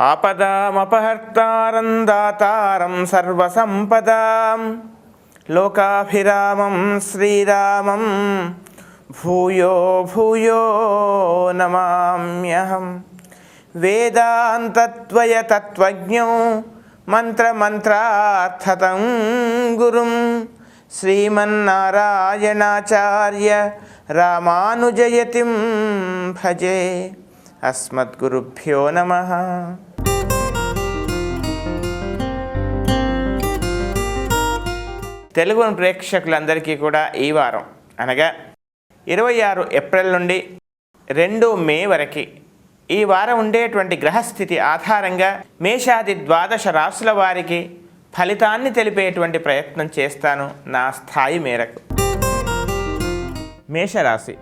ఆపదామపహర్తారం దాతారం సర్వసంపదాం లోకాభిరామం శ్రీరామం భూయో భూయో నమామ్యహం. వేదాంతత్వయ తత్వజ్ఞో మంత్రమంత్రార్థతం గురుం శ్రీమన్నారాయణాచార్య రామానుజయతిం భజే. అస్మద్గురుభ్యో నమః. తెలుగు ప్రేక్షకులందరికీ కూడా ఈ వారం అనగా 26 ఏప్రిల్ నుండి 2 మే వరకు ఈ వారం ఉండేటువంటి గ్రహస్థితి ఆధారంగా మేషాది 12 రాశుల వారికి ఫలితాన్ని తెలిపేటువంటి ప్రయత్నం చేస్తాను నా స్థాయి మేరకు. మేషరాశి.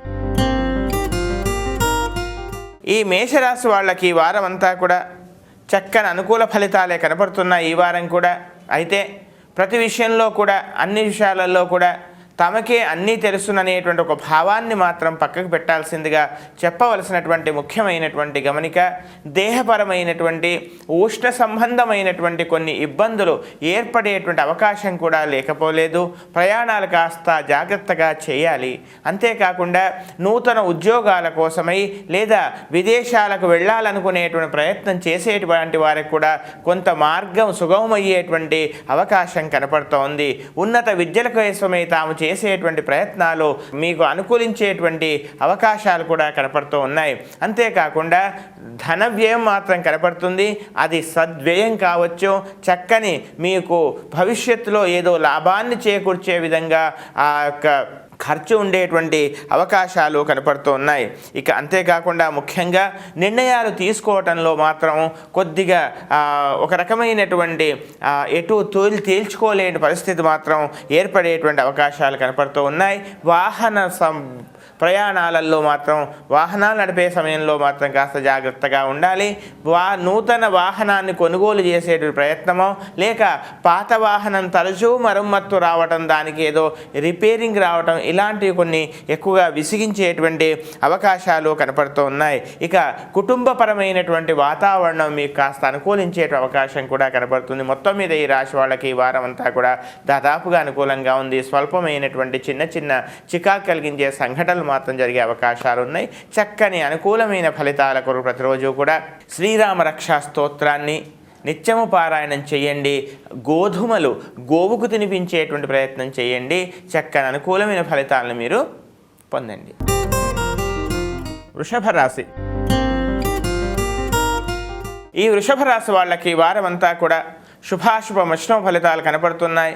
ఈ మేషరాశి వాళ్ళకి ఈ వారం అంతా కూడా చక్కని అనుకూల ఫలితాలే కనపడుతున్నాయి. ఈ వారం కూడా అయితే ప్రతి విషయంలో కూడా అన్ని విషయాలలో కూడా తమకే అన్నీ తెలుసుననేటువంటి ఒక భావాన్ని మాత్రం పక్కకు పెట్టాల్సిందిగా చెప్పవలసినటువంటి ముఖ్యమైనటువంటి గమనిక. దేహపరమైనటువంటి ఉష్ణ సంబంధమైనటువంటి కొన్ని ఇబ్బందులు ఏర్పడేటువంటి అవకాశం కూడా లేకపోలేదు. ప్రయాణాలు కాస్త జాగ్రత్తగా చేయాలి. అంతేకాకుండా నూతన ఉద్యోగాల కోసమై లేదా విదేశాలకు వెళ్ళాలనుకునేటువంటి ప్రయత్నం చేసేటువంటి వారికి కూడా కొంత మార్గం సుగమమయ్యేటువంటి అవకాశం కనపడుతోంది. ఉన్నత విద్యల కోసమై తాము చేసేటువంటి ప్రయత్నాలు మీకు అనుకూలించేటువంటి అవకాశాలు కూడా కనపడుతూ ఉన్నాయి. అంతేకాకుండా ధన వ్యయం మాత్రం కనపడుతుంది. అది సద్వ్యయం కావచ్చు. చక్కని మీకు భవిష్యత్తులో ఏదో లాభాన్ని చేకూర్చే విధంగా ఆ యొక్క ఖర్చు ఉండేటువంటి అవకాశాలు కనపడుతూ ఉన్నాయి. ఇక అంతేకాకుండా ముఖ్యంగా నిర్ణయాలు తీసుకోవటంలో మాత్రం కొద్దిగా ఒక రకమైనటువంటి ఎటు తేల్చుకోలేని పరిస్థితి మాత్రం ఏర్పడేటువంటి అవకాశాలు కనపడుతూ ఉన్నాయి. వాహన ప్రయాణాలలో మాత్రం వాహనాలు నడిపే సమయంలో మాత్రం కాస్త జాగ్రత్తగా ఉండాలి. నూతన వాహనాన్ని కొనుగోలు చేసే ప్రయత్నమో లేక పాత వాహనం తరచూ మరమ్మత్తు రావటం, దానికి ఏదో రిపేరింగ్ రావటం, ఇలాంటివి కొన్ని ఎక్కువగా విసిగించేటువంటి అవకాశాలు కనపడుతూ ఉన్నాయి. ఇక కుటుంబపరమైనటువంటి వాతావరణం మీకు కాస్త అనుకూలించే అవకాశం కూడా కనపడుతుంది. మొత్తం మీద ఈ రాశి వాళ్ళకి ఈ వారం అంతా కూడా దాదాపుగా అనుకూలంగా ఉంది. స్వల్పమైనటువంటి చిన్న చిన్న చికాకు కలిగించే సంఘటనలు మాత్రం జరిగే అవకాశాలు ఉన్నాయి. చక్కని అనుకూలమైన ఫలితాల కొరకు ప్రతిరోజు కూడా శ్రీరామ రక్షా స్తోత్రాన్ని నిత్యము పారాయణం చేయండి. గోధుమలు గోవుకు తినిపించేటువంటి ప్రయత్నం చేయండి. చక్కని అనుకూలమైన ఫలితాలను మీరు పొందండి. వృషభ రాశి. ఈ వృషభ రాశి వాళ్ళకి వారం అంతా కూడా శుభాశుభ మిశ్రమ ఫలితాలు కనపడుతున్నాయి.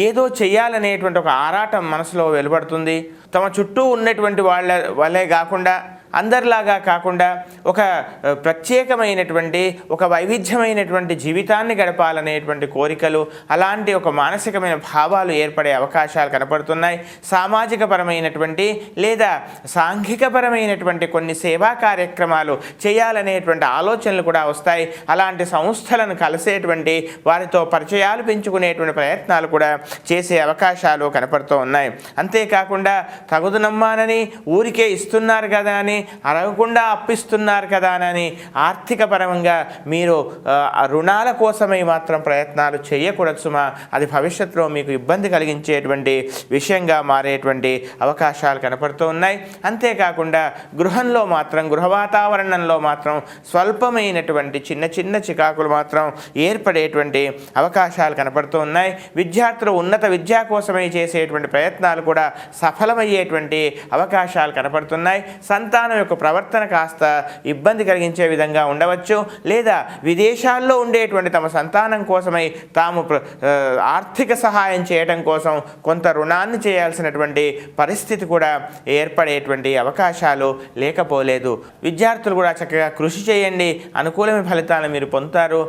ఏదో చెయ్యాలనేటువంటి ఒక ఆరాటం మనసులో వెలువడుతుంది. తమ చుట్టూ ఉన్నటువంటి వాళ్ళే కాకుండా, అందరిలాగా కాకుండా ఒక ప్రత్యేకమైనటువంటి ఒక వైవిధ్యమైనటువంటి జీవితాన్ని గడపాలనేటువంటి కోరికలు, అలాంటి ఒక మానసికమైన భావాలు ఏర్పడే అవకాశాలు కనపడుతున్నాయి. సామాజిక పరమైనటువంటి లేదా సాంఘికపరమైనటువంటి కొన్ని సేవా కార్యక్రమాలు చేయాలనేటువంటి ఆలోచనలు కూడా వస్తాయి. అలాంటి సంస్థలను కలిసేటువంటి వారితో పరిచయాలు పెంచుకునేటువంటి ప్రయత్నాలు కూడా చేసే అవకాశాలు కనపడుతూ ఉన్నాయి. అంతేకాకుండా తగుదునమ్మానని ఊరికే ఇస్తున్నారు కదా అని, అడగకుండా అప్పిస్తున్నారు కదా అని ఆర్థిక పరంగా మీరు రుణాల కోసమై మాత్రం ప్రయత్నాలు చేయకూడదు సుమా. అది భవిష్యత్తులో మీకు ఇబ్బంది కలిగించేటువంటి విషయంగా మారేటువంటి అవకాశాలు కనపడుతూ ఉన్నాయి. అంతేకాకుండా గృహంలో మాత్రం, గృహ వాతావరణంలో మాత్రం స్వల్పమైనటువంటి చిన్న చిన్న చికాకులు మాత్రం ఏర్పడేటువంటి అవకాశాలు కనపడుతూ ఉన్నాయి. విద్యార్థులు ఉన్నత విద్యా కోసమై చేసేటువంటి ప్రయత్నాలు కూడా సఫలమయ్యేటువంటి అవకాశాలు కనపడుతున్నాయి. సంతానం యొక్క ప్రవర్తన కాస్త ఇబ్బంది కలిగించే విధంగా ఉండవచ్చు. లేదా విదేశాల్లో ఉండేటువంటి తమ సంతానం కోసమై తాము ఆర్థిక సహాయం చేయడం కోసం కొంత రుణాన్ని చేయాల్సినటువంటి పరిస్థితి కూడా ఏర్పడేటువంటి అవకాశాలు లేకపోలేదు. విద్యార్థులు కూడా చక్కగా కృషి చేయండి. అనుకూలమైన ఫలితాలను మీరు పొందుతారు.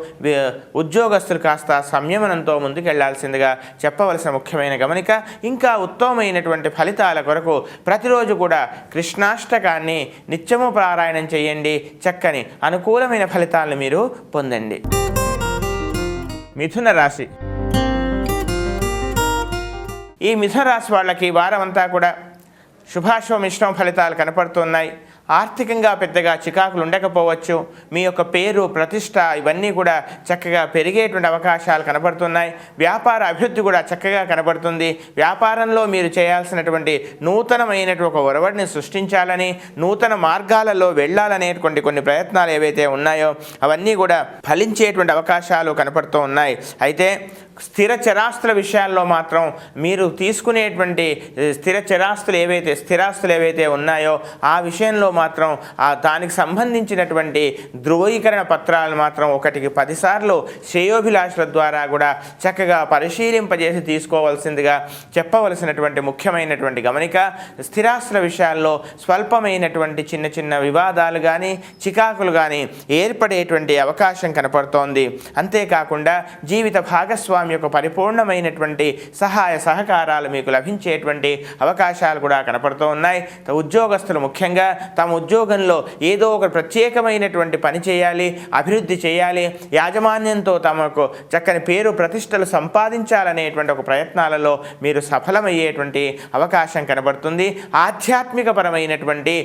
ఉద్యోగస్తులు కాస్త సంయమనంతో ముందుకెళ్లాల్సిందిగా చెప్పవలసిన ముఖ్యమైన గమనిక. ఇంకా ఉత్తమమైనటువంటి ఫలితాల కొరకు ప్రతిరోజు కూడా కృష్ణాష్టకాన్ని నిత్యము పారాయణం చేయండి. చక్కని అనుకూలమైన ఫలితాలను మీరు పొందండి. మిథున రాశి. ఈ మిథున రాశి వాళ్ళకి వారం అంతా కూడా శుభాశుభ మిశ్రమ ఫలితాలు కనపడుతున్నాయి. ఆర్థికంగా పెద్దగా చికాకులు ఉండకపోవచ్చు. మీ యొక్క పేరు ప్రతిష్ట ఇవన్నీ కూడా చక్కగా పెరిగేటువంటి అవకాశాలు కనబడుతున్నాయి. వ్యాపార అభివృద్ధి కూడా చక్కగా కనబడుతుంది. వ్యాపారంలో మీరు చేయాల్సినటువంటి నూతనమైనటువంటి ఒక ఒరవడిని సృష్టించాలని, నూతన మార్గాలలో వెళ్ళాలనేటువంటి కొన్ని ప్రయత్నాలు ఏవైతే ఉన్నాయో అవన్నీ కూడా ఫలించేటువంటి అవకాశాలు కనపడుతూ ఉన్నాయి. అయితే స్థిర చరాస్తుల విషయాల్లో మాత్రం మీరు తీసుకునేటువంటి స్థిరాస్తులు ఏవైతే ఉన్నాయో ఆ విషయంలో మాత్రం దానికి సంబంధించినటువంటి ధృవీకరణ పత్రాలు మాత్రం 1కి 10 సార్లు శ్రేయోభిలాషుల ద్వారా కూడా చక్కగా పరిశీలింపజేసి తీసుకోవాల్సిందిగా చెప్పవలసినటువంటి ముఖ్యమైనటువంటి గమనిక. స్థిరాస్తుల విషయాల్లో స్వల్పమైనటువంటి చిన్న చిన్న వివాదాలు కానీ చికాకులు కానీ ఏర్పడేటువంటి అవకాశం కనపడుతోంది. అంతేకాకుండా జీవిత భాగస్వామి యొక్క పరిపూర్ణమైనటువంటి సహాయ సహకారాలు మీకు లభించేటువంటి అవకాశాలు కూడా కనపడుతూ ఉన్నాయి. ఉద్యోగస్తులు ముఖ్యంగా తమ ఉద్యోగంలో ఏదో ఒక ప్రత్యేకమైనటువంటి పని చేయాలి, అభివృద్ధి చేయాలి, యాజమాన్యంతో తమకు చక్కని పేరు ప్రతిష్టలు సంపాదించాలనేటువంటి ఒక ప్రయత్నాలలో మీరు సఫలమయ్యేటువంటి అవకాశం కనబడుతుంది. ఆధ్యాత్మిక పరమైనటువంటి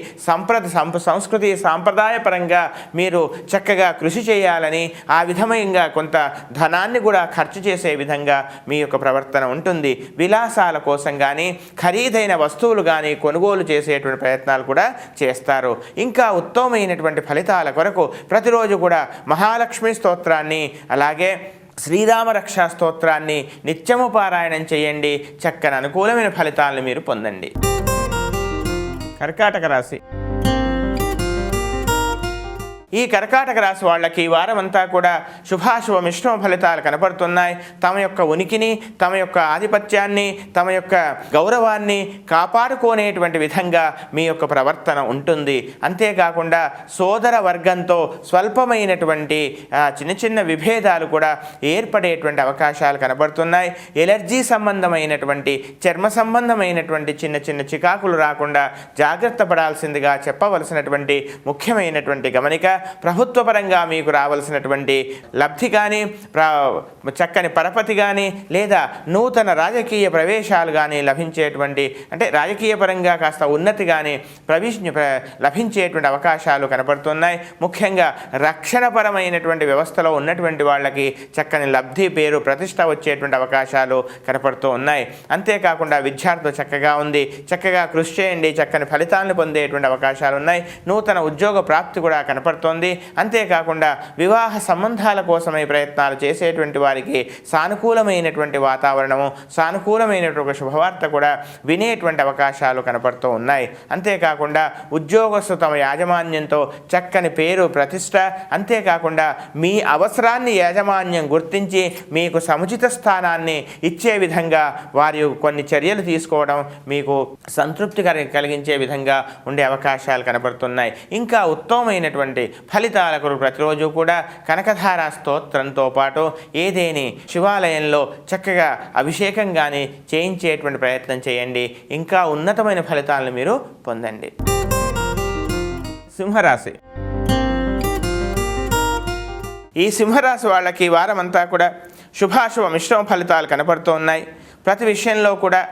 సంస్కృతి సాంప్రదాయపరంగా మీరు చక్కగా కృషి చేయాలని, ఆ విధంగా కొంత ధనాన్ని కూడా ఖర్చు చేసే విధంగా మీ యొక్క ప్రవర్తన ఉంటుంది. విలాసాల కోసం కానీ ఖరీదైన వస్తువులు కానీ కొనుగోలు చేసేటువంటి ప్రయత్నాలు కూడా చేస్తారు. ఇంకా ఉత్తమమైనటువంటి ఫలితాల కొరకు ప్రతిరోజు కూడా మహాలక్ష్మి స్తోత్రాన్ని అలాగే శ్రీరామ రక్షా స్తోత్రాన్ని నిత్యము పారాయణం చేయండి. చక్కని అనుకూలమైన ఫలితాలను మీరు పొందండి. కర్కాటక రాశి. ఈ కర్కాటక రాశి వాళ్ళకి ఈ వారం అంతా కూడా శుభాశుభ మిశ్రమ ఫలితాలు కనపడుతున్నాయి. తమ యొక్క ఉనికిని, తమ యొక్క ఆధిపత్యాన్ని, తమ యొక్క గౌరవాన్ని కాపాడుకునేటువంటి విధంగా మీ యొక్క ప్రవర్తన ఉంటుంది. అంతేకాకుండా సోదర వర్గంతో స్వల్పమైనటువంటి చిన్న చిన్న విభేదాలు కూడా ఏర్పడేటువంటి అవకాశాలు కనబడుతున్నాయి. ఎలర్జీ సంబంధమైనటువంటి చర్మ సంబంధమైనటువంటి చిన్న చిన్న చికాకులు రాకుండా జాగ్రత్త పడాల్సిందిగా చెప్పవలసినటువంటి ముఖ్యమైనటువంటి గమనిక. ప్రభుత్వ పరంగా మీకు రావాల్సినటువంటి లబ్ధి కానీ, చక్కని పరపతి కానీ, లేదా నూతన రాజకీయ ప్రవేశాలు కానీ లభించేటువంటి, అంటే రాజకీయ పరంగా కాస్త ఉన్నతి కానీ లభించేటువంటి అవకాశాలు కనపడుతున్నాయి. ముఖ్యంగా రక్షణపరమైనటువంటి వ్యవస్థలో ఉన్నటువంటి వాళ్ళకి చక్కని లబ్ధి, పేరు, ప్రతిష్ట వచ్చేటువంటి అవకాశాలు కనపడుతూ ఉన్నాయి. అంతేకాకుండా విద్యార్థులు చక్కగా ఉంది, చక్కగా కృషి చేయండి, చక్కని ఫలితాలను పొందేటువంటి అవకాశాలు ఉన్నాయి. నూతన ఉద్యోగ ప్రాప్తి కూడా కనపడుతుంది. అంతేకాకుండా వివాహ సంబంధాల కోసమై ప్రయత్నాలు చేసేటువంటి వారికి సానుకూలమైనటువంటి వాతావరణము, సానుకూలమైనటువంటి ఒక శుభవార్త కూడా వినేటువంటి అవకాశాలు కనపడుతూ ఉన్నాయి. అంతేకాకుండా ఉద్యోగస్తు తమ యాజమాన్యంతో చక్కని పేరు, ప్రతిష్ట, అంతేకాకుండా మీ అవసరాన్ని యాజమాన్యం గుర్తించి మీకు సముచిత స్థానాన్ని ఇచ్చే విధంగా వారి కొన్ని చర్యలు తీసుకోవడం మీకు సంతృప్తి కలిగించే విధంగా ఉండే అవకాశాలు కనబడుతున్నాయి. ఇంకా ఉత్తమమైనటువంటి ఫలితాలకు ప్రతిరోజు కూడా కనకధార స్తోత్రంతో పాటు ఏదేని శివాలయంలో చక్కగా అభిషేకం కానీ చేయించేటువంటి ప్రయత్నం చేయండి. ఇంకా ఉన్నతమైన ఫలితాలను మీరు పొందండి. సింహరాశి. ఈ సింహరాశి వాళ్ళకి వారమంతా కూడా శుభాశుభ మిశ్రమ ఫలితాలు కనపడుతూ ఉన్నాయి. ప్రతి విషయంలో కూడా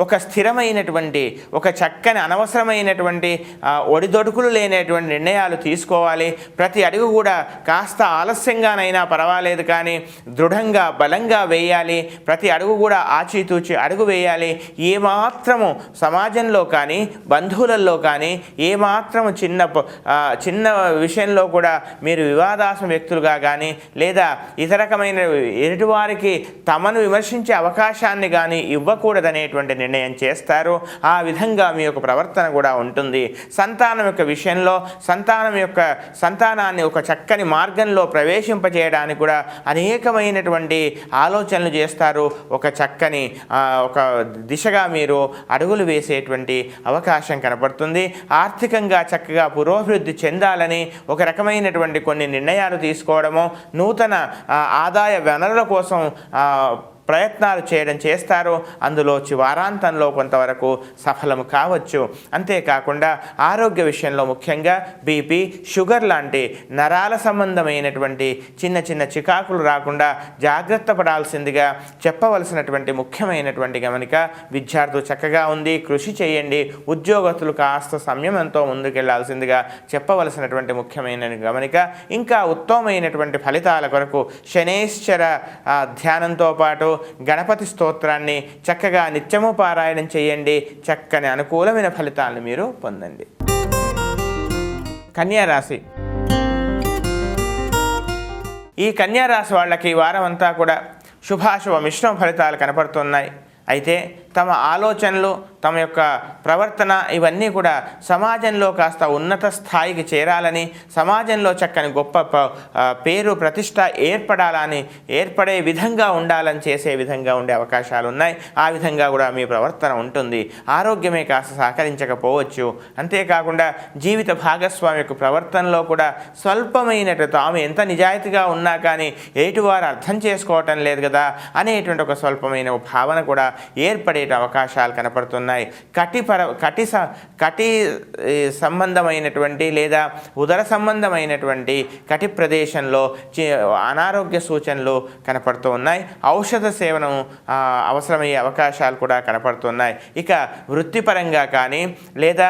ఒక స్థిరమైనటువంటి, ఒక చక్కని అనవసరమైనటువంటి ఒడిదొడుకులు లేనటువంటి నిర్ణయాలు తీసుకోవాలి. ప్రతి అడుగు కూడా కాస్త ఆలస్యంగానైనా పర్వాలేదు కానీ దృఢంగా, బలంగా వేయాలి. ప్రతి అడుగు కూడా ఆచితూచి అడుగు వేయాలి. ఏమాత్రము సమాజంలో కానీ, బంధువులలో కానీ ఏమాత్రము చిన్న విషయంలో కూడా మీరు వివాదాస్మ వ్యక్తులుగా కానీ, లేదా ఇతర రకమైన ఎదుటివారికి తమను విమర్శించే అవకాశాన్ని కానీ ఇవ్వకూడదనేటువంటి నిర్ణయం చేస్తారు. ఆ విధంగా మీ యొక్క ప్రవర్తన కూడా ఉంటుంది. సంతానం యొక్క విషయంలో సంతానాన్ని ఒక చక్కని మార్గంలో ప్రవేశింపజేయడానికి కూడా అనేకమైనటువంటి ఆలోచనలు చేస్తారు. ఒక చక్కని ఒక దిశగా మీరు అడుగులు వేసేటువంటి అవకాశం కనపడుతుంది. ఆర్థికంగా చక్కగా పురోభివృద్ధి చెందాలని ఒక రకమైనటువంటి కొన్ని నిర్ణయాలు తీసుకోవడము, నూతన ఆదాయ వనరుల కోసం ప్రయత్నాలు చేస్తారో అందులో వారాంతంలో కొంతవరకు సఫలము కావచ్చు. అంతేకాకుండా ఆరోగ్య విషయంలో ముఖ్యంగా బీపీ, షుగర్ లాంటి నరాల సంబంధమైనటువంటి చిన్న చిన్న చికాకులు రాకుండా జాగ్రత్త పడాల్సిందిగా చెప్పవలసినటువంటి ముఖ్యమైనటువంటి గమనిక. విద్యార్థులు చక్కగా ఉంది, కృషి చేయండి. ఉద్యోగస్తులు కాస్త సంయమంతో ముందుకెళ్లాల్సిందిగా చెప్పవలసినటువంటి ముఖ్యమైన గమనిక. ఇంకా ఉత్తమమైనటువంటి ఫలితాల కొరకు శనేశ్వర ధ్యానంతో పాటు గణపతి స్తోత్రాన్ని చక్కగా నిత్యము పారాయణం చేయండి. చక్కని అనుకూలమైన ఫలితాలను మీరు పొందండి. కన్యా రాశి. ఈ కన్యా రాశి వాళ్ళకి ఈ వారం అంతా కూడా శుభాశుభ మిశ్రమ ఫలితాలు కనపడుతున్నాయి. అయితే తమ ఆలోచనలు, తమ యొక్క ప్రవర్తన ఇవన్నీ కూడా సమాజంలో కాస్త ఉన్నత స్థాయికి చేరాలని, సమాజంలో చక్కని గొప్ప పేరు ప్రతిష్ట ఏర్పడే విధంగా ఉండాలని చేసే విధంగా ఉండే అవకాశాలు ఉన్నాయి. ఆ విధంగా కూడా మీ ప్రవర్తన ఉంటుంది. ఆరోగ్యమే కాస్త సహకరించకపోవచ్చు. అంతేకాకుండా జీవిత భాగస్వామి యొక్క ప్రవర్తనలో కూడా స్వల్పమైనట్టు తాము ఎంత నిజాయితీగా ఉన్నా కానీ ఎటువారు అర్థం చేసుకోవటం లేదు కదా అనేటువంటి ఒక స్వల్పమైన భావన కూడా ఏర్పడే అవకాశాలు కనపడుతున్నాయి. కటి సంబంధమైనటువంటి లేదా ఉదర సంబంధమైనటువంటి కటి ప్రదేశంలో అనారోగ్య సూచనలు కనపడుతూ ఉన్నాయి. ఔషధ సేవనం అవసరమయ్యే అవకాశాలు కూడా కనపడుతున్నాయి. ఇక వృత్తిపరంగా కానీ లేదా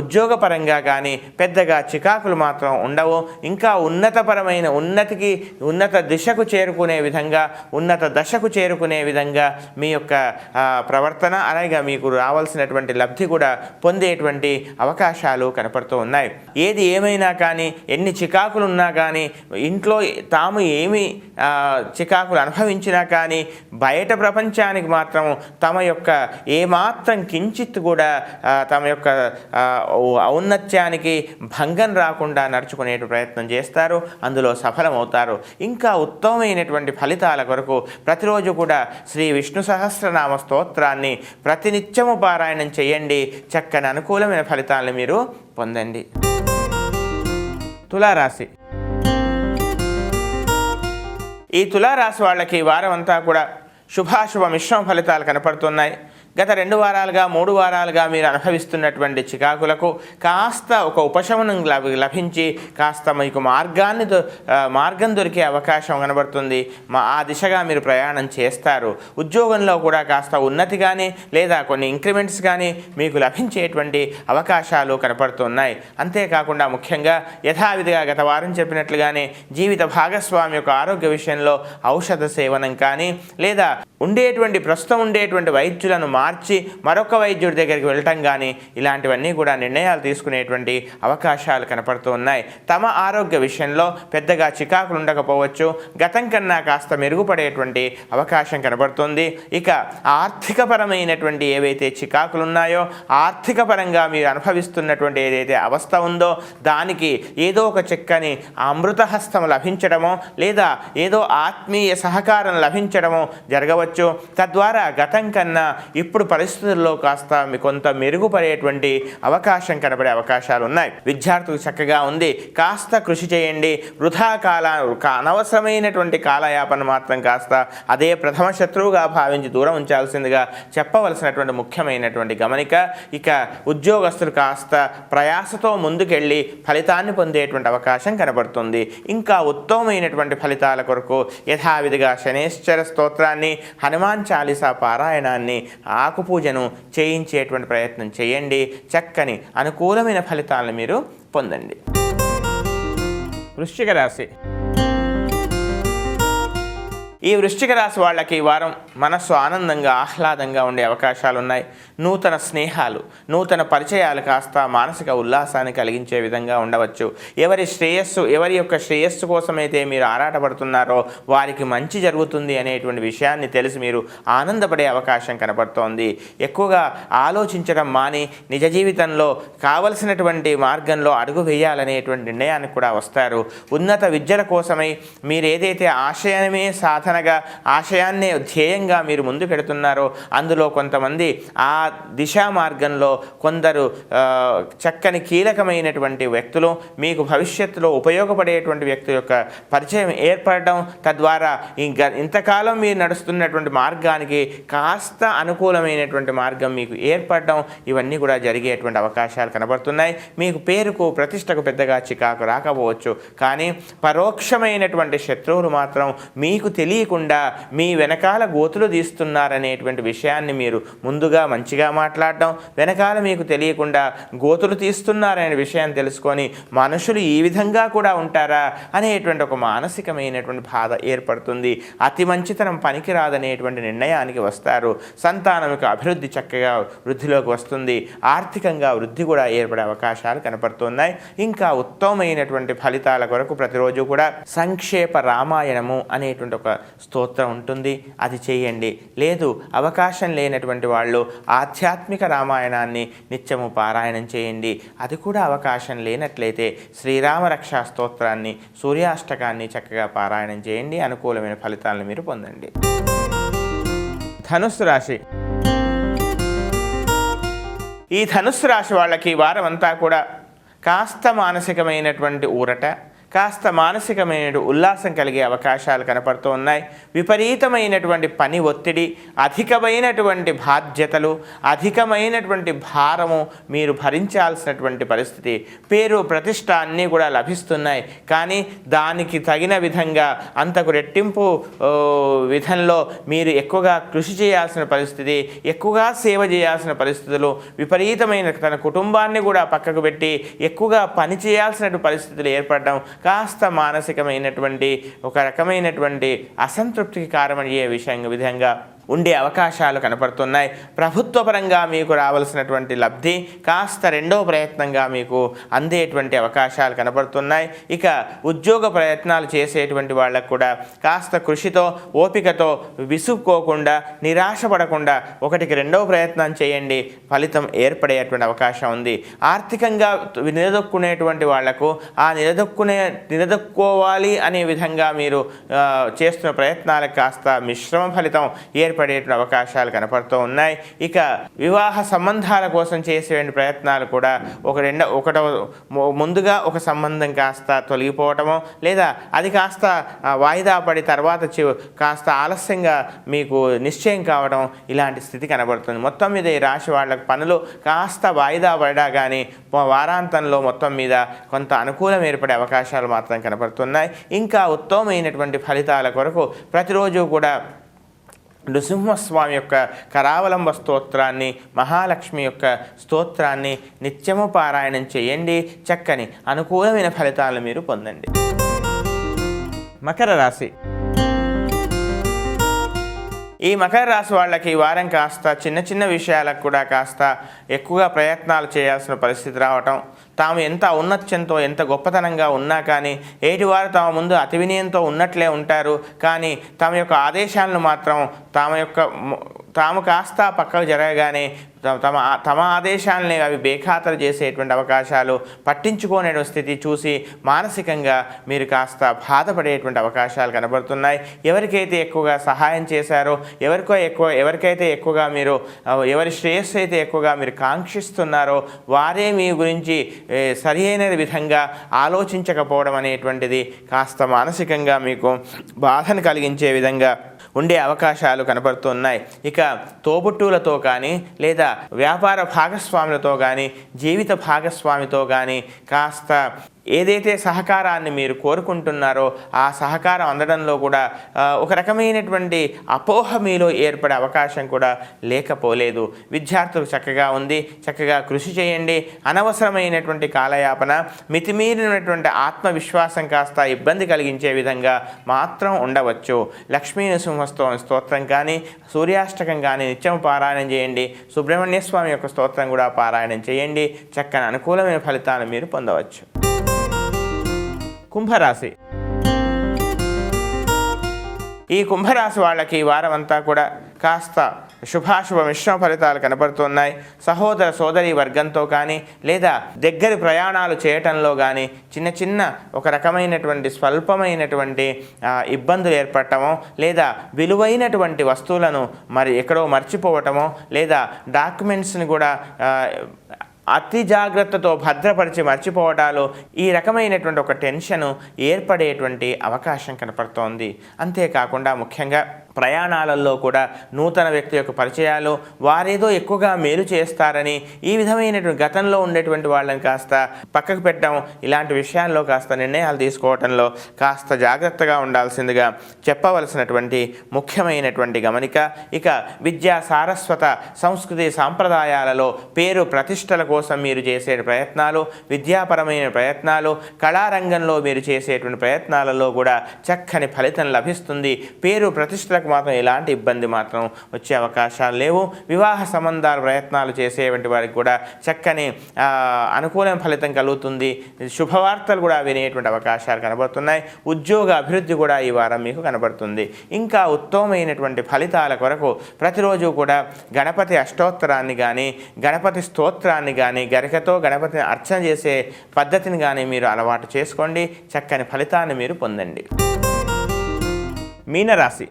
ఉద్యోగపరంగా కానీ పెద్దగా చికాకులు మాత్రం ఉండవు. ఇంకా ఉన్నత దిశకు చేరుకునే విధంగా, ఉన్నత దశకు చేరుకునే విధంగా మీ యొక్క ప్రవర్తన అలాగే మీకు రావాల్సినటువంటి లబ్ధి కూడా పొందేటువంటి అవకాశాలు కనపడుతూ ఉన్నాయి. ఏది ఏమైనా కానీ, ఎన్ని చికాకులు ఉన్నా కానీ, ఇంట్లో తాము ఏమి చికాకులు అనుభవించినా కానీ బయట ప్రపంచానికి మాత్రం తమ యొక్క ఏమాత్రం కించిత్ కూడా తమ యొక్క ఔన్నత్యానికి భంగం రాకుండా నడుచుకునే ప్రయత్నం చేస్తారు. అందులో సఫలమవుతారు. ఇంకా ఉత్తమమైనటువంటి ఫలితాల కొరకు ప్రతిరోజు కూడా శ్రీ విష్ణు సహస్రనామ స్తోత్రాన్ని ప్రతినిత్యము పారాయణం చేయండి. చక్కని అనుకూలమైన ఫలితాలను మీరు పొందండి. తులారాశి. ఈ తులారాశి వాళ్ళకి ఈ వారం అంతా కూడా శుభాశుభ మిశ్రమ ఫలితాలు కనపడుతున్నాయి. గత 2 వారాలుగా 3 వారాలుగా మీరు అనుభవిస్తున్నటువంటి చికాకులకు కాస్త ఒక ఉపశమనం లభించి కాస్త మీకు మార్గం దొరికే అవకాశం కనబడుతుంది. ఆ దిశగా మీరు ప్రయాణం చేస్తారు. ఉద్యోగంలో కూడా కాస్త ఉన్నతి కానీ లేదా కొన్ని ఇంక్రిమెంట్స్ కానీ మీకు లభించేటువంటి అవకాశాలు కనపడుతున్నాయి. అంతేకాకుండా ముఖ్యంగా యథావిధిగా గత వారం చెప్పినట్లుగానే జీవిత భాగస్వామి యొక్క ఆరోగ్య విషయంలో ఔషధ సేవనం కానీ లేదా ప్రస్తుతం ఉండేటువంటి వైద్యులను మార్చి మరొక వైద్యుడి దగ్గరికి వెళ్ళటం కానీ ఇలాంటివన్నీ కూడా నిర్ణయాలు తీసుకునేటువంటి అవకాశాలు కనపడుతూ ఉన్నాయి. తమ ఆరోగ్య విషయంలో పెద్దగా చికాకులు ఉండకపోవచ్చు. గతం కన్నా కాస్త మెరుగుపడేటువంటి అవకాశం కనబడుతుంది. ఇక ఆర్థికపరమైనటువంటి ఏవైతే చికాకులు ఉన్నాయో, ఆర్థిక పరంగా మీరు అనుభవిస్తున్నటువంటి ఏదైతే అవస్థ ఉందో దానికి ఏదో ఒక చక్కని అమృతహస్తం లభించడమో లేదా ఏదో ఆత్మీయ సహకారం లభించడమో జరగవచ్చు. తద్వారా గతం కన్నా ఇప్పుడు పరిస్థితుల్లో కాస్త కొంత మెరుగుపడేటువంటి అవకాశం కనబడే అవకాశాలు ఉన్నాయి. విద్యార్థులు చక్కగా ఉంది. కాస్త కృషి చేయండి. అనవసరమైనటువంటి కాలయాపన మాత్రం కాస్త అదే ప్రథమ శత్రువుగా భావించి దూరం ఉంచాల్సిందిగా చెప్పవలసినటువంటి ముఖ్యమైనటువంటి గమనిక. ఇక ఉద్యోగస్తులు కాస్త ప్రయాసతో ముందుకెళ్ళి ఫలితాన్ని పొందేటువంటి అవకాశం కనబడుతుంది. ఇంకా ఉత్తమమైనటువంటి ఫలితాల కొరకు యథావిధిగా శనేశ్వర స్తోత్రాన్ని, హనుమాన్ చాలీసా పారాయణాన్ని, ఆకుపూజను చేయించేటువంటి ప్రయత్నం చేయండి. చక్కని అనుకూలమైన ఫలితాలను మీరు పొందండి. వృశ్చిక రాశి. ఈ వృశ్చిక రాశి వాళ్ళకి ఈ వారం మనస్సు ఆనందంగా ఆహ్లాదంగా ఉండే అవకాశాలు ఉన్నాయి. నూతన స్నేహాలు, నూతన పరిచయాలు కాస్త మానసిక ఉల్లాసాన్ని కలిగించే విధంగా ఉండవచ్చు. ఎవరి యొక్క శ్రేయస్సు కోసమైతే మీరు ఆరాటపడుతున్నారో వారికి మంచి జరుగుతుంది అనేటువంటి విషయాన్ని తెలిసి మీరు ఆనందపడే అవకాశం కనపడుతోంది. ఎక్కువగా ఆలోచించడం మాని నిజ జీవితంలో కావలసినటువంటి మార్గంలో అడుగు వేయాలనేటువంటి నిర్ణయానికి కూడా వస్తారు. ఉన్నత విద్యల కోసమై మీరు ఏదైతే ఆశయమే సాధన సాధనగా ఆశయాన్నే ధ్యేయంగా మీరు ముందు పెడుతున్నారో అందులో కొంతమంది ఆ దిశా మార్గంలో కొందరు చక్కని కీలకమైనటువంటి వ్యక్తులు మీకు భవిష్యత్తులో ఉపయోగపడేటువంటి వ్యక్తుల యొక్క పరిచయం ఏర్పడడం, తద్వారా ఇంతకాలం మీరు నడుస్తున్నటువంటి మార్గానికి కాస్త అనుకూలమైనటువంటి మార్గం మీకు ఏర్పడడం, ఇవన్నీ కూడా జరిగేటువంటి అవకాశాలు కనబడుతున్నాయి. మీకు పేరుకు ప్రతిష్టకు పెద్దగా చికాకు రాకపోవచ్చు, కానీ పరోక్షమైనటువంటి శత్రువులు మాత్రం మీకు తెలియకుండా మీ వెనకాల గోతులు తీస్తున్నారనేటువంటి విషయాన్ని మీరు ముందుగా మంచిగా మాట్లాడడం, వెనకాల మీకు తెలియకుండా గోతులు తీస్తున్నారనే విషయాన్ని తెలుసుకొని మనుషులు ఈ విధంగా కూడా ఉంటారా అనేటువంటి ఒక మానసికమైనటువంటి బాధ ఏర్పడుతుంది. అతి మంచితనం పనికిరాదనేటువంటి నిర్ణయానికి వస్తారు. సంతానంకి అభివృద్ధి చక్కగా వృద్ధిలోకి వస్తుంది. ఆర్థికంగా వృద్ధి కూడా ఏర్పడే అవకాశాలు కనపడుతున్నాయి. ఇంకా ఉత్తమమైనటువంటి ఫలితాల కొరకు ప్రతిరోజు కూడా సంక్షేప రామాయణము అనేటువంటి ఒక స్తోత్రం ఉంటుంది, అది చేయండి. లేదు అవకాశం లేనటువంటి వాళ్ళు ఆధ్యాత్మిక రామాయణాన్ని నిత్యము పారాయణం చేయండి. అది కూడా అవకాశం లేనట్లయితే శ్రీరామ రక్షా స్తోత్రాన్ని, సూర్యాష్టకాన్ని చక్కగా పారాయణం చేయండి. అనుకూలమైన ఫలితాలను మీరు పొందండి. ధనుస్సు రాశి. ఈ ధనుస్సు రాశి వాళ్ళకి వారం అంతా కూడా కాస్త మానసికమైనటువంటి ఊరట, కాస్త మానసికమైన ఉల్లాసం కలిగే అవకాశాలు కనపడుతూ ఉన్నాయి. విపరీతమైనటువంటి పని ఒత్తిడి, అధికమైనటువంటి బాధ్యతలు, అధికమైనటువంటి భారము మీరు భరించాల్సినటువంటి పరిస్థితి. పేరు ప్రతిష్ట అన్నీ కూడా లభిస్తున్నాయి, కానీ దానికి తగిన విధంగా అంతకు రెట్టింపు విధంలో మీరు ఎక్కువగా కృషి చేయాల్సిన పరిస్థితి, ఎక్కువగా సేవ చేయాల్సిన పరిస్థితులు, విపరీతమైన తన కుటుంబాన్ని కూడా పక్కకు పెట్టి ఎక్కువగా పని చేయాల్సిన పరిస్థితులు ఏర్పడడం కాస్త మానసికమైనటువంటి ఒక రకమైనటువంటి అసంతృప్తికి కారణమయ్యే విధంగా ఉండే అవకాశాలు కనపడుతున్నాయి. ప్రభుత్వపరంగా మీకు రావాల్సినటువంటి లబ్ధి కాస్త రెండో ప్రయత్నంగా మీకు అందేటువంటి అవకాశాలు కనపడుతున్నాయి. ఇక ఉద్యోగ ప్రయత్నాలు చేసేటువంటి వాళ్ళకు కూడా కాస్త కృషితో, ఓపికతో, విసుక్కోకుండా, నిరాశపడకుండా ఒకటికి రెండవ ప్రయత్నం చేయండి, ఫలితం ఏర్పడేటువంటి అవకాశం ఉంది. ఆర్థికంగా నిలదొక్కునేటువంటి వాళ్లకు ఆ నిలదొక్కోవాలి అనే విధంగా మీరు చేస్తున్న ప్రయత్నాలకు కాస్త మిశ్రమ ఫలితం ఏర్పడేటువంటి అవకాశాలు కనపడుతూ ఉన్నాయి. ఇక వివాహ సంబంధాల కోసం చేసే ప్రయత్నాలు కూడా ముందుగా ఒక సంబంధం కాస్త తొలగిపోవటమో, లేదా అది కాస్త వాయిదా పడి తర్వాత కాస్త ఆలస్యంగా మీకు నిశ్చయం కావడం, ఇలాంటి స్థితి కనబడుతుంది. మొత్తం మీద ఈ రాశి వాళ్ళకి పనులు కాస్త వాయిదా పడా కానీ వారాంతంలో మొత్తం మీద కొంత అనుకూలం ఏర్పడే అవకాశాలు మాత్రం కనపడుతున్నాయి. ఇంకా ఉత్తమమైనటువంటి ఫలితాల కొరకు ప్రతిరోజు కూడా నృసింహస్వామి యొక్క కరావలంబ స్తోత్రాన్ని, మహాలక్ష్మి యొక్క స్తోత్రాన్ని నిత్యము పారాయణం చేయండి. చక్కని అనుకూలమైన ఫలితాలను మీరు పొందండి. మకర రాశి. ఈ మకర రాశి వాళ్ళకి ఈ వారం కాస్త చిన్న చిన్న విషయాలకు కూడా కాస్త ఎక్కువగా ప్రయత్నాలు చేయాల్సిన పరిస్థితి రావటం, తాము ఎంత ఔన్నత్యంతో, ఎంత గొప్పతనంగా ఉన్నా కానీ ఏటివారు తమ ముందు అతి వినయంతో ఉన్నట్లే ఉంటారు. కానీ తమ యొక్క ఆదేశాలను మాత్రం తాము కాస్త పక్కకు జరగగానే తమ ఆదేశాలని అవి బేఖాతరు చేసేటువంటి అవకాశాలు, పట్టించుకోనే స్థితి చూసి మానసికంగా మీరు కాస్త బాధపడేటువంటి అవకాశాలు కనబడుతున్నాయి. ఎవరికైతే ఎక్కువగా సహాయం చేశారో, ఎవరికైతే ఎక్కువగా మీరు ఎవరి శ్రేయస్సు అయితే ఎక్కువగా మీరు కాంక్షిస్తున్నారో వారే మీ గురించి సరి అయిన విధంగా ఆలోచించకపోవడం అనేటువంటిది కాస్త మానసికంగా మీకు బాధను కలిగించే విధంగా ఉండే అవకాశాలు కనబడుతున్నాయి. ఇక తోబుట్టువులతో కానీ, లేదా వ్యాపార భాగస్వాములతో కానీ, జీవిత భాగస్వామితో కానీ కాస్త ఏదైతే సహకారాన్ని మీరు కోరుకుంటున్నారో ఆ సహకారం అందడంలో కూడా ఒక రకమైనటువంటి అపోహ మీలో ఏర్పడే అవకాశం కూడా లేకపోలేదు. విద్యార్థులు చక్కగా ఉంది, చక్కగా కృషి చేయండి. అనవసరమైనటువంటి కాలయాపన, మితిమీరినటువంటి ఆత్మవిశ్వాసం కాస్త ఇబ్బంది కలిగించే విధంగా మాత్రం ఉండవచ్చు. లక్ష్మీ స్తోత్రం కానీ, సూర్యాష్టకం కానీ నిత్యం పారాయణం చేయండి. సుబ్రహ్మణ్య స్వామి యొక్క స్తోత్రం కూడా పారాయణం చేయండి. చక్కని అనుకూలమైన ఫలితాలను మీరు పొందవచ్చు. కుంభరాశి. ఈ కుంభరాశి వాళ్ళకి ఈ వారం అంతా కూడా కాస్త శుభాశుభ మిశ్రమ ఫలితాలు కనబడుతున్నాయి. సహోదర సోదరి వర్గంతో కానీ లేదా దగ్గరి ప్రయాణాలు చేయటంలో కానీ చిన్న ఒక రకమైనటువంటి స్వల్పమైనటువంటి ఇబ్బందులు ఏర్పడటమో లేదా విలువైనటువంటి వస్తువులను ఎక్కడో మర్చిపోవటమో లేదా డాక్యుమెంట్స్ని కూడా అతి జాగ్రత్తతో భద్రపరిచి మర్చిపోవటాలు ఈ రకమైనటువంటి ఒక టెన్షన్ ఏర్పడేటువంటి అవకాశం కనపడుతోంది. అంతేకాకుండా ముఖ్యంగా ప్రయాణాలలో కూడా నూతన వ్యక్తి యొక్క పరిచయాలు వారేదో ఎక్కువగా మేలు చేస్తారని ఈ విధమైనటువంటి గతంలో ఉండేటువంటి వాళ్ళని కాస్త పక్కకు పెట్టడం, ఇలాంటి విషయాల్లో కాస్త నిర్ణయాలు తీసుకోవడంలో కాస్త జాగ్రత్తగా ఉండాల్సిందిగా చెప్పవలసినటువంటి ముఖ్యమైనటువంటి గమనిక. ఇక విద్యా సారస్వత సంస్కృతి సాంప్రదాయాలలో పేరు ప్రతిష్టల కోసం మీరు చేసే ప్రయత్నాలు, విద్యాపరమైన ప్రయత్నాలు, కళారంగంలో మీరు చేసేటువంటి ప్రయత్నాలలో కూడా చక్కని ఫలితం లభిస్తుంది. పేరు ప్రతిష్టలకు మాత్రం ఎలాంటి ఇబ్బంది మాత్రం వచ్చే అవకాశాలు లేవు. వివాహ సంబంధాల ప్రయత్నాలు చేసేటువంటి వారికి కూడా చక్కని అనుకూలమైన ఫలితం కలుగుతుంది. శుభవార్తలు కూడా వినేటువంటి అవకాశాలు కనబడుతున్నాయి. ఉద్యోగ అభివృద్ధి కూడా ఈ వారం మీకు కనబడుతుంది. ఇంకా ఉత్తమమైనటువంటి ఫలితాల కొరకు ప్రతిరోజు కూడా గణపతి అష్టోత్తరాన్ని కానీ గణపతి స్తోత్రాన్ని కానీ గరికతో గణపతిని అర్చన చేసే పద్ధతిని కానీ మీరు అలవాటు చేసుకోండి. చక్కని ఫలితాన్ని మీరు పొందండి. మీనరాశి.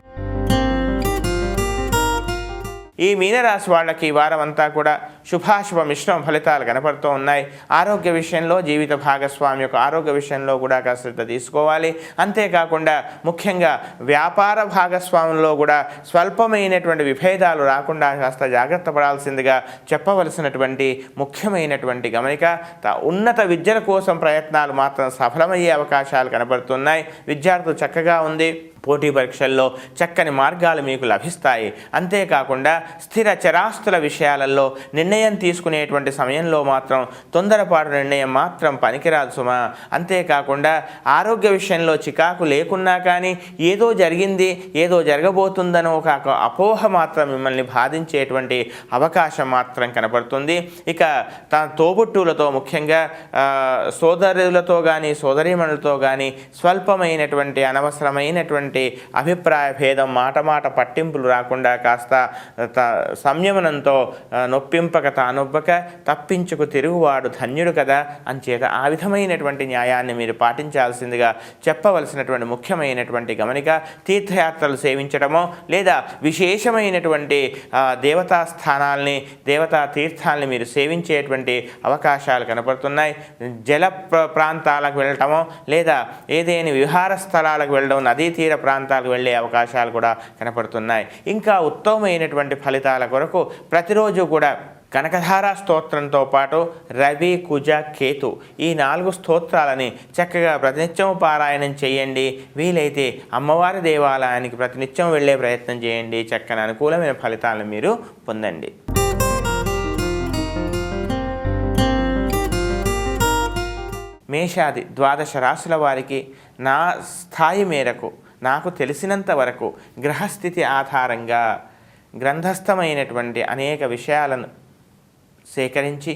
ఈ మీనరాశి వాళ్ళకి ఈ వారం అంతా కూడా శుభాశుభ మిశ్రమ ఫలితాలు కనపడుతూ ఉన్నాయి. ఆరోగ్య విషయంలో జీవిత భాగస్వామి యొక్క ఆరోగ్య విషయంలో కూడా కాస్త శ్రద్ధ తీసుకోవాలి. అంతేకాకుండా ముఖ్యంగా వ్యాపార భాగస్వాముల్లో కూడా స్వల్పమైనటువంటి విభేదాలు రాకుండా కాస్త జాగ్రత్త పడాల్సిందిగా చెప్పవలసినటువంటి ముఖ్యమైనటువంటి గమనిక. ఉన్నత విద్యల కోసం ప్రయత్నాలు మాత్రం సఫలమయ్యే అవకాశాలు కనబడుతున్నాయి. విద్యార్థులు చక్కగా ఉంది. పోటీ పరీక్షల్లో చక్కని మార్గాలు మీకు లభిస్తాయి. అంతేకాకుండా స్థిర చరాస్తుల విషయాలలో నిర్ణయం తీసుకునేటువంటి సమయంలో మాత్రం తొందరపాటు నిర్ణయం మాత్రం పనికిరాదు సుమా. అంతేకాకుండా ఆరోగ్య విషయంలో చికాకు లేకున్నా కానీ ఏదో జరిగింది, ఏదో జరగబోతుందనో ఒక అపోహ మాత్రం మిమ్మల్ని బాధించేటువంటి అవకాశం మాత్రం కనపడుతుంది. ఇక తన తోబుట్టువులతో ముఖ్యంగా సోదరులతో కానీ సోదరీమణులతో కానీ స్వల్పమైనటువంటి అనవసరమైనటువంటి అభిప్రాయ భేదం, మాట పట్టింపులు రాకుండా కాస్త సంయమనంతో నొప్పింపక తానొబ్బక తప్పించుకు తిరుగువాడు ధన్యుడు కదా అంచేత ఆ విధమైనటువంటి న్యాయాన్ని మీరు పాటించాల్సిందిగా చెప్పవలసినటువంటి ముఖ్యమైనటువంటి గమనిక. తీర్థయాత్రలు సేవించడమో లేదా విశేషమైనటువంటి దేవతా స్థానాల్ని దేవతా తీర్థాలని మీరు సేవించేటువంటి అవకాశాలు కనపడుతున్నాయి. జల ప్రాంతాలకు వెళ్ళటమో లేదా ఏదైనా విహార స్థలాలకు వెళ్ళడం, నదీ తీర ప్రాంతాలకు వెళ్ళే అవకాశాలు కూడా కనపడుతున్నాయి. ఇంకా ఉత్తమమైనటువంటి ఫలితాల కొరకు ప్రతిరోజు కూడా కనకధారా స్తోత్రంతో పాటు రవి, కుజ, కేతు ఈ 4 స్తోత్రాలని చక్కగా ప్రతినిత్యం పారాయణం చేయండి. వీలైతే అమ్మవారి దేవాలయానికి ప్రతినిత్యం వెళ్ళే ప్రయత్నం చేయండి. చక్కని అనుకూలమైన ఫలితాలను మీరు పొందండి. మేషాది ద్వాదశ రాశుల వారికి నా స్థాయి మేరకు నాకు తెలిసినంత వరకు గ్రహస్థితి ఆధారంగా గ్రంథస్థమైనటువంటి అనేక విషయాలను సేకరించి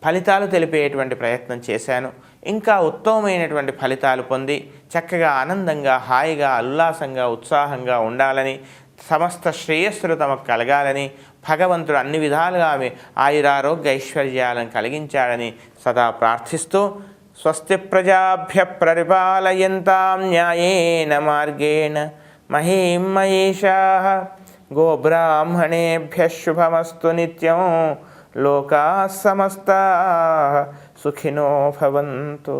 ఫలితాలు తెలిపేటువంటి ప్రయత్నం చేశాను. ఇంకా ఉత్తమమైనటువంటి ఫలితాలు పొంది చక్కగా ఆనందంగా హాయిగా ఉల్లాసంగా ఉత్సాహంగా ఉండాలని, సమస్త శ్రేయస్సులు తమకు కలగాలని, భగవంతుడు అన్ని విధాలుగా ఆయురారోగ్య ఐశ్వర్యాలను కలిగించాలని సదా ప్రార్థిస్తూ స్వస్తి ప్రజాభ్య పరిపాలయంతాం న్యాయేన మార్గేణ మహీం మహేషాః గోబ్రాహ్మణేభ్యః శుభమస్తు నిత్యం లోకాః సమస్తాః సుఖినో భవంతు.